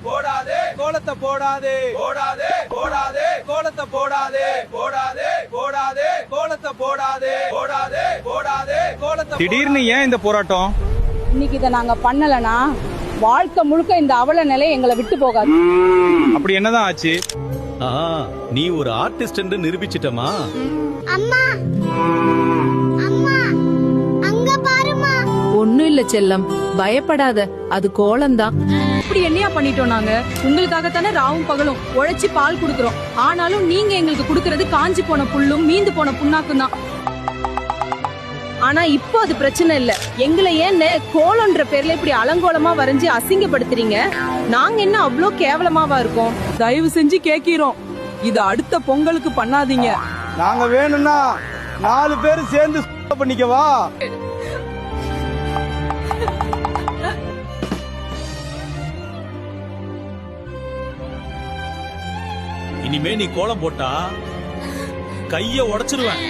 போடாதே கோலத்தை போடாதே போடாதே போடாதே கோலத்தை போடாதே போடாதே போடாதே கோலத்தை போடாதே போடாதே போடாதே கோலத்தை. திடீர்னு ஏன் இந்த போராட்டம்? இன்னைக்கு இதை நாங்க பண்ணலனா வாழ்க்கை முழுக்க இந்த அவல நிலை எங்களை விட்டு போகாது. அப்படி என்னதான் ஆச்சு? நீ ஒரு ஆர்டிஸ்ட் என்று நிரூபிச்சிட்டமா? அம்மா அம்மா அங்க பாருமா. ஒண்ணும் இல்ல செல்லம், பயப்படாத, அது கோலம்தான். இப்படி என்னையா பண்ணிட்டோம் நாங்க? உங்களுக்காகத்தானே ராவும் பகலும் உழைச்சி பால் குடுக்கறோம். ஆனாலும் நீங்க எங்களுக்கு குடுக்கறது காஞ்சி போன புல்லும் மீந்து போன புண்ணாக்கும் தான். ஆனா இப்போ அது பிரச்சனை இல்ல. எங்களை ஏன் கோலம்ன்ற பேர்ல இப்படி அலங்கோலமா வரைஞ்சி அசிங்கப்படுத்துறீங்க? நாங்க என்ன அவ்வளோ கேவலமாவா இருக்கோம்? தயவு செஞ்சு கேக்கிறோம், இது அடுத்த பொங்கலுக்கு பண்ணாதீங்க. நாங்க வேணும்னா 4 பேர் சேர்ந்து பண்ணிக்கவா? இனிமே நீ கோலம் போட்டா கைய உடைச்சிருவேன்.